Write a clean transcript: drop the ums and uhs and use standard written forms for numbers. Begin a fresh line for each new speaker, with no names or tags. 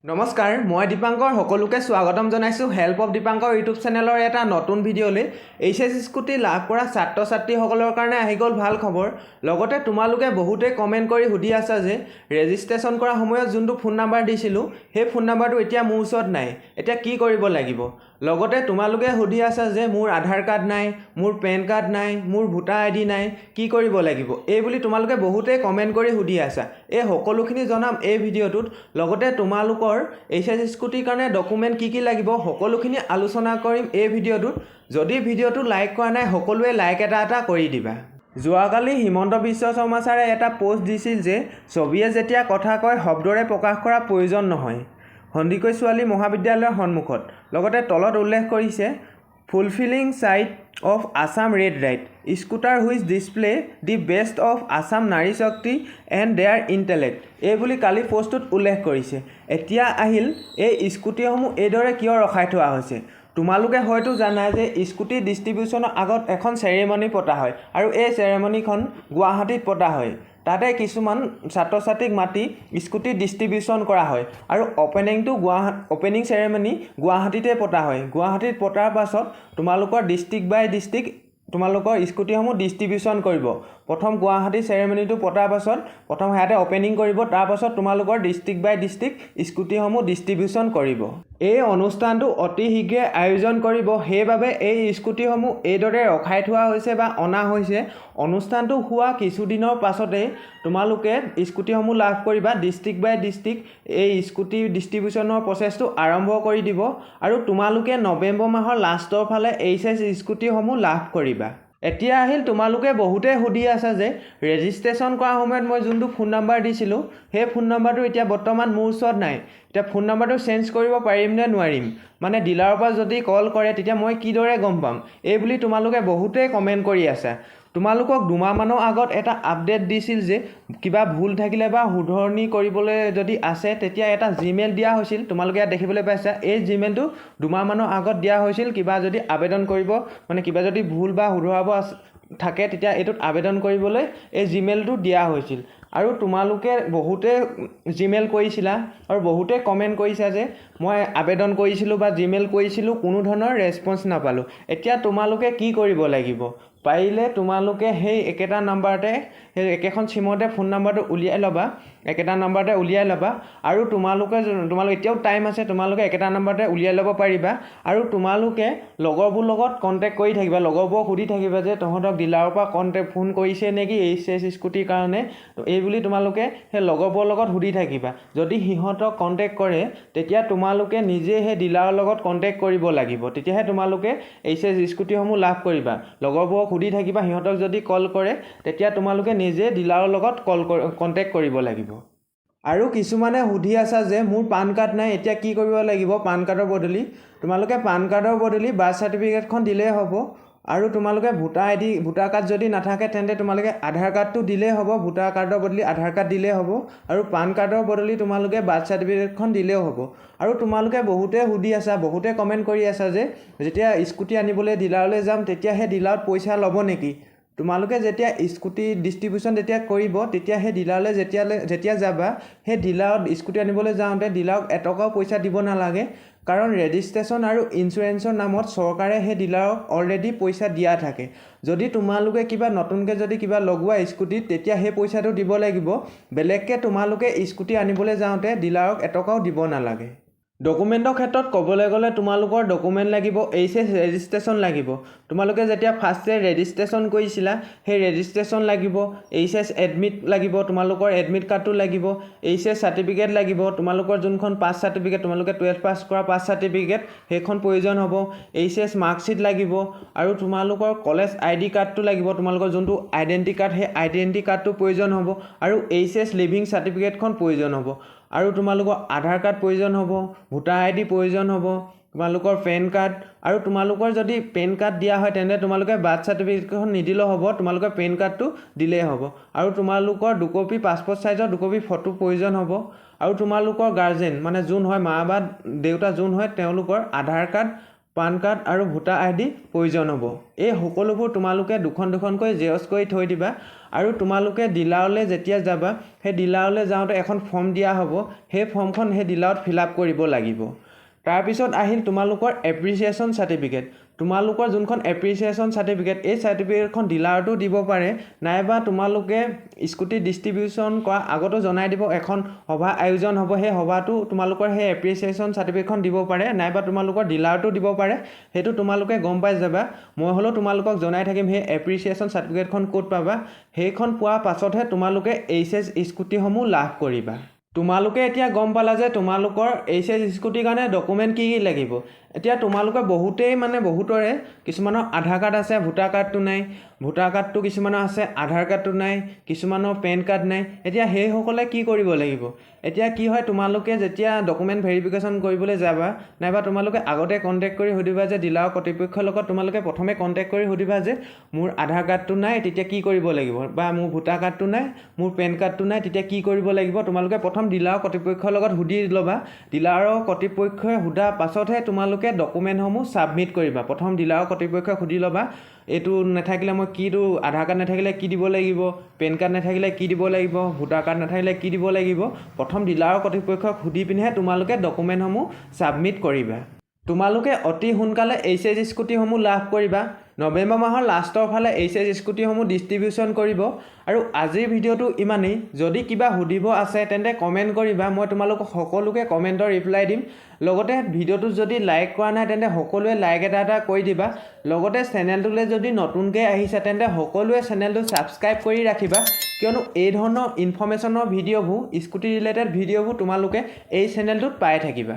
নমস্কাৰ মই দীপাংকৰ সকলোকে স্বাগতম জনাইছো হেল্প অফ দীপাংকৰ ইউটিউব চেনেলৰ এটা নতুন ভিডিঅ'লৈ এইচএছ স্কুটি লাভ কৰা ছাত্ৰ ছাত্ৰীসকলৰ কাৰণে আহি গ'ল ভাল খবৰ লগতে তোমালোকে বহুতে কমেন্ট কৰি সুধি আছা যে ৰেজিষ্ট্ৰেচন কৰা সময়ত যোনটো ফোন নাম্বাৰ দিছিলো সেই ফোন নাম্বাৰটো এতিয়া মোৰ ওচৰত নাই এতিয়া কি কৰিব লাগিব লগতে তোমালোকে সুধি আছা যে মোৰ আধাৰ কাৰ্ড নাই মোৰ পেন কাৰ্ড নাই মোৰ ভোটাৰ আইডি নাই কি কৰিব লাগিব এই বুলি তোমালোকে বহুতে কমেন্ট কৰি সুধি আছা এই সকলোখিনি জনাম এই ভিডিঅ'টোত লগতে তোমালোকৰ এইচএছ স্কুটিৰ কাৰণে ডকুমেন্ট কি লাগিব সকলোখিনি আলোচনা কৰিম এই ভিডিঅ'টোত যদি ভিডিঅ'টো লাইক কৰা নাই সকলোৱে লাইক এটা কৰি দিবা যোৱাকালি হিমন্ত বিশ্ব শৰ্মা ছাৰে এটা পোষ্ট দিছিল যে ছবিয়ে যেতিয়া কথা কয় শব্দৰে প্ৰকাশ কৰা প্ৰয়োজন নহয় সন্দিকৈ ছোৱালী মহাবিদ্যালয়ৰ সন্মুখত লগতে তলত উল্লেখ কৰিছে fulfilling sight of Assam Red Right scooter which display the best of Assam Nari Shakti and there intellect এই বুলি কালি পোষ্টত উল্লেখ কৰিছে এতিয়া আহিল এই স্কুটিসমূহ এইদৰে কিয় ৰখাই থোৱা হৈছে তোমালোকে হয়তো জানা যে স্কুটি ডিস্ট্ৰিবিউচনৰ আগত এখন চেৰেমনি পতা হয় আৰু এই চেৰেমনিখন গুৱাহাটীত পতা হয় তাতে কিছুমান ছাত্ৰ ছাত্ৰীক মাতি স্কুটি ডিস্ট্ৰিবিউচন কৰা হয় আৰু ওপেনিং চেৰেমনি গুৱাহাটীতে পতা হয় গুৱাহাটীত পতাৰ পাছত তোমালোকৰ ডিস্ট্ৰিক্ট বাই ডিস্ট্ৰিক্ট তোমালোকৰ স্কুটিসমূহ ডিস্ট্ৰিবিউচন কৰিব প্ৰথম গুৱাহাটী চেৰেমনিটো পতাৰ পাছত প্ৰথম হাতে ওপেনিং কৰিব তাৰ পাছত তোমালোকৰ ডিস্ট্ৰিক্ট বাই ডিস্ট্ৰিক্ট স্কুটিসমূহ ডিস্ট্ৰিবিউচন কৰিব এই অনুষ্ঠানটো অতি শীঘ্ৰে আয়োজন কৰিব সেইবাবে এই স্কুটিসমূহ এইদৰে ৰখাই থোৱা হৈছে বা অনা হৈছে অনুষ্ঠানটো হোৱা কিছুদিনৰ পাছতে তোমালোকে স্কুটিসমূহ লাভ কৰিবা ডিস্ট্ৰিক্ট বাই ডিস্ট্ৰিক্ট এই স্কুটি ডিস্ট্ৰিবিউচনৰ প্ৰচেছটো আৰম্ভ কৰি দিব আৰু তোমালোকে নৱেম্বৰ মাহৰ লাষ্টৰ ফালে এইচএছ স্কুটিসমূহ লাভ কৰিবা এতিয়া আহিল তোমালোকে বহুতে সুধি আছে যে ৰেজিষ্ট্ৰেচন কৰা সময়ত মই যোনটো ফোন নাম্বাৰ দিছিলো সেই ফোন নাম্বাৰটো এতিয়া বৰ্তমান মোৰ ওচৰত নাই এতিয়া ফোন নাম্বাৰটো চেঞ্জ কৰিব পাৰিম নে নোৱাৰিম মানে ডিলাৰৰ পৰা যদি কল কৰে তেতিয়া মই কিদৰে গম পাম এই বুলি তোমালোকে বহুতে কমেন্ট কৰি আছে তোমালোকক দুমাহমানৰ আগত এটা আপডেট দিছিল যে কিবা ভুল থাকিলে বা শুধৰণি কৰিবলৈ যদি আছে তেতিয়া এটা জিমেইল দিয়া হৈছিল তোমালোকে ইয়াত দেখিবলৈ পাইছা এই জিমেইলটো দুমাহমানৰ আগত দিয়া হৈছিল কিবা যদি আবেদন কৰিব মানে কিবা যদি ভুল বা শুধৰাব থাকে তেতিয়া এটোত আবেদন কৰিবলৈ এই জিমেইলটো দিয়া হৈছিল আৰু তোমালোকে বহুতে জিমেইল কৰিছিলা আৰু বহুতে কমেন্ট কৰিছা যে মই আবেদন কৰিছিলো বা জিমেইল কৰিছিলো কোনো ধৰণৰ ৰেসপন্স নাপালো এতিয়া তোমালোকে কি কৰিব লাগিব পাৰিলে তোমালোকে সেই একেটা নাম্বাৰতে সেই একেখন সিমতে ফোন নাম্বাৰটো উলিয়াই লবা একেটা নাম্বাৰতে উলিয়াই লবা আৰু তোমালোকে এতিয়াও টাইম আছে তোমালোকে একেটা নাম্বাৰতে উলিয়াই লব পাৰিবা আৰু তোমালোকে লগৰবোৰ লগত কন্টাক্ট কৰি থাকিবা লগৰবোৰ সুধি থাকিবা যে তহঁতক ডিলাৰৰ পৰা কন্টাক্ট ফোন কৰিছে নেকি এইচএছ স্কুটিৰ কাৰণে এই বুলি তোমালোকে সেই লগৰবোৰ লগত সুধি থাকিবা যদি হিহঁতক কন্টাক্ট কৰে তেতিয়া তোমালোকে নিজে সেই ডিলাৰৰ লগত কন্টাক্ট কৰিব লাগিব তেতিয়াহে তোমালোকে এইচএছ স্কুটিসমূহ লাভ কৰিবা লগৰবোৰ সুধি থাকিবা হিহঁতক যদি কল কৰে তেতিয়া তোমালোকে নিজে ডিলাৰৰ লগত কন্টাক্ট কৰিব লাগিব আৰু কিছুমানে সুধি আছা যে মোৰ পান কাৰ্ড নাই এতিয়া কি কৰিব লাগিব পান কাৰ্ডৰ বদলি তোমালোকে পান কাৰ্ডৰ বদলি বাৰ্থ সাৰ্টিফিকেটখন দিলেই হ'ব আৰু তোমালোকে ভোটাৰ কাৰ্ড যদি নাথাকে তেন্তে তোমালোকে আধাৰ কাৰ্ডটো দিলেই হ'ব ভোটাৰ কাৰ্ডৰ বদলি আধাৰ কাৰ্ড দিলেই হ'ব আৰু পান কাৰ্ডৰ বদলি তোমালোকে বাৰ্থ সাৰ্টিফিকেটখন দিলেও হ'ব আৰু তোমালোকে বহুতে সুধি আছা বহুতে কমেন্ট কৰি আছা যে যেতিয়া স্কুটি আনিবলৈ ডিলাৰলৈ যাম তেতিয়া হে ডিলাৰত পইচা ল'ব নেকি তোমালোকে যেতিয়া স্কুটি ডিস্ট্ৰিবিউচন যেতিয়া কৰিব তেতিয়া হে ডিলাৰলৈ যেতিয়া যাবা হে ডিলাৰত স্কুটি আনিবলৈ যাওঁতে ডিলাৰক এটকাও পইচা দিব নালাগে কাৰণ ৰেজিষ্ট্ৰেচন আৰু ইন্সুৰেন্সৰ নামত চৰকাৰে হে ডিলাৰক অলৰেডি পইচা দিয়া থাকে যদি তোমালোকে কিবা নতুনকৈ যদি কিবা লগোৱা স্কুটিত তেতিয়া হে পইচাটো দিব লাগিব বেলেগকে তোমালোকে স্কুটি আনিবলৈ যাওঁতে ডিলাৰক এটকাও দিব নালাগে ডকুমেন্টৰ ক্ষেত্ৰত ক'বলৈ গ'লে তোমালোকৰ ডকুমেন্ট লাগিব এইচএছ ৰেজিষ্ট্ৰেচন লাগিব তোমালোকে যেতিয়া ফাৰ্ষ্টে ৰেজিষ্ট্ৰেচন কৰিছিলা সেই ৰেজিষ্ট্ৰেচন লাগিব এইচএছ এডমিট লাগিব তোমালোকৰ এডমিট কাৰ্ডটো লাগিব এইচএছ সাৰ্টিফিকেট লাগিব তোমালোকৰ যোনখন পাছ সাৰ্টিফিকেট তোমালোকে 12 পাছ কৰা পাছ সাৰ্টিফিকেট সেইখন প্ৰয়োজন হ'ব এইচএছ মাৰ্কশিট লাগিব আৰু তোমালোকৰ কলেজ আইডি কাৰ্ডটো লাগিব তোমালোকৰ যোনটো আইডেন্টি কাৰ্ড সেই আইডেন্টি কাৰ্ডটো প্ৰয়োজন হ'ব আৰু এইচএছ লিভিং সাৰ্টিফিকেটখন প্ৰয়োজন হ'ব আৰু তোমালোকৰ আধাৰ কাৰ্ড প্ৰয়োজন হ'ব ভোটাৰ আইডি প্ৰয়োজন হ'ব তোমালোকৰ পেন কাৰ্ড আৰু তোমালোকৰ যদি পেন কাৰ্ড দিয়া হয় তেন্তে তোমালোকে বাৰ্থ সাৰ্টিফিকেটখন নিদিলেও হ'ব তোমালোকৰ পেন কাৰ্ডটো দিলেই হ'ব আৰু তোমালোকৰ দুকপি পাছপোৰ্ট সাইজৰ দুকপি ফটো প্ৰয়োজন হ'ব আৰু তোমালোকৰ গাৰ্জেন মানে যোন হয় মা বা দেউতা যোন হয় তেওঁলোকৰ আধাৰ কাৰ্ড পান কাৰ্ড আৰু ভোটাৰ আইডি প্ৰয়োজন হ'ব। এই সকলোবোৰ তোমালোকে দুখনকৈ জেৰক্স কৰি থৈ দিবা আৰু তোমালোকে ডিলাৰলৈ যেতিয়া যাবা সেই ডিলাৰলৈ যাওঁতে এখন ফৰ্ম দিয়া হ'ব, সেই ফৰ্মখন সেই ডিলাৰত ফিল আপ কৰিব লাগিব। তাৰপিছত আহিল তোমালোকৰ এপ্ৰিচিয়েশ্যন চাৰ্টিফিকেট। তোমালোকৰ যোনখন এপ্ৰিচিয়েশ্যন চাৰ্টিফিকেট, এই চাৰ্টিফিকেটখন ডিলাৰতো দিব পাৰে, নাইবা তোমালোকে স্কুটি ডিষ্ট্ৰিবিউশ্যন কৰা আগতো জনাই দিব এখন সভা আয়োজন হ'ব, সেই সভাটো তোমালোকৰ সেই এপ্ৰিচিয়েশ্যন চাৰ্টিফিকেটখন দিব পাৰে, নাইবা তোমালোকৰ ডিলাৰতো দিব পাৰে। সেইটো তোমালোকে গম পাই যাবা। মই হ'লেও তোমালোকক জনাই থাকিম সেই এপ্ৰিচিয়েশ্যন চাৰ্টিফিকেটখন ক'ত পাবা। সেইখন পোৱাৰ পাছতহে তোমালোকে এইচএছ স্কুটিসমূহ লাভ কৰিবা। তোমালোকে এতিয়া গম পালা যে তোমালোকৰ এইচএছ স্কুটিৰ কাৰণে ডকুমেণ্ট কি লাগিব। এতিয়া তোমালোকে বহুতৰে কিছুমানৰ আধাৰ কাৰ্ড আছে, ভোটাৰ কাৰ্ডটো নাই, ভোটাৰ কাৰ্ডটো কিছুমানৰ আছে, আধাৰ কাৰ্ডটো নাই, কিছুমানৰ পেন কাৰ্ড নাই। এতিয়া সেইসকলে কি কৰিব লাগিব? এতিয়া কি হয়, তোমালোকে যেতিয়া ডকুমেণ্ট ভেৰিফিকেশ্যন কৰিবলৈ যাবা, নাইবা তোমালোকে আগতে কণ্টেক্ট কৰি সুধিবা যে ডিলাৰৰ কৰ্তৃপক্ষৰ লগত তোমালোকে প্ৰথমে কণ্টেক্ট কৰি সুধিবা যে মোৰ আধাৰ কাৰ্ডটো নাই, তেতিয়া কি কৰিব লাগিব, বা মোৰ ভোটাৰ কাৰ্ডটো নাই, মোৰ পেন কাৰ্ডটো নাই, তেতিয়া কি কৰিব লাগিব। তোমালোকে প্ৰথম ডিলাৰৰ কৰ্তৃপক্ষৰ লগত সুধি ল'বা। ডিলাৰৰ কৰ্তৃপক্ষই সোধাৰ পাছতহে তোমালোকে ডকুমেণ্টসমূহ ছাবমিট কৰিবা। প্ৰথম ডিলাৰৰ কৰ্তৃপক্ষক সুধি ল'বা, এইটো নাথাকিলে মই কিটো, আধাৰ কাৰ্ড নাথাকিলে কি দিব লাগিব, পেন কাৰ্ড নাথাকিলে কি দিব লাগিব, ভোটাৰ কাৰ্ড নাথাকিলে কি দিব লাগিব। প্ৰথম ডিলাৰৰ কৰ্তৃপক্ষক সুধি পিনেহে তোমালোকে ডকুমেণ্টসমূহ ছাবমিট কৰিবা। তোমালোকে অতি সোনকালে এইচএছ স্কুটিসমূহ লাভ কৰিবা। নৱেম্বৰ মাহৰ লাষ্টৰ ফালে এইচএছ স্কুটিসমূহ ডিষ্ট্ৰিবিউশ্যন কৰিব। আৰু আজিৰ ভিডিঅ'টো ইমানেই। যদি কিবা সুধিব আছে তেন্তে কমেণ্ট কৰিবা, মই তোমালোকক সকলোকে কমেণ্টৰ ৰিপ্লাই দিম। লগতে ভিডিঅ'টো যদি লাইক কৰা নাই তেন্তে সকলোৱে লাইক এটা কৰি দিবা। লগতে চেনেলটোলৈ যদি নতুনকৈ আহিছে তেন্তে সকলোৱে চেনেলটো ছাবস্ক্ৰাইব কৰি ৰাখিবা, কিয়নো এই ধৰণৰ ইনফৰ্মেশ্যনৰ ভিডিঅ'বোৰ, স্কুটি ৰিলেটেড ভিডিঅ'বোৰ তোমালোকে এই চেনেলটোত পাই থাকিবা।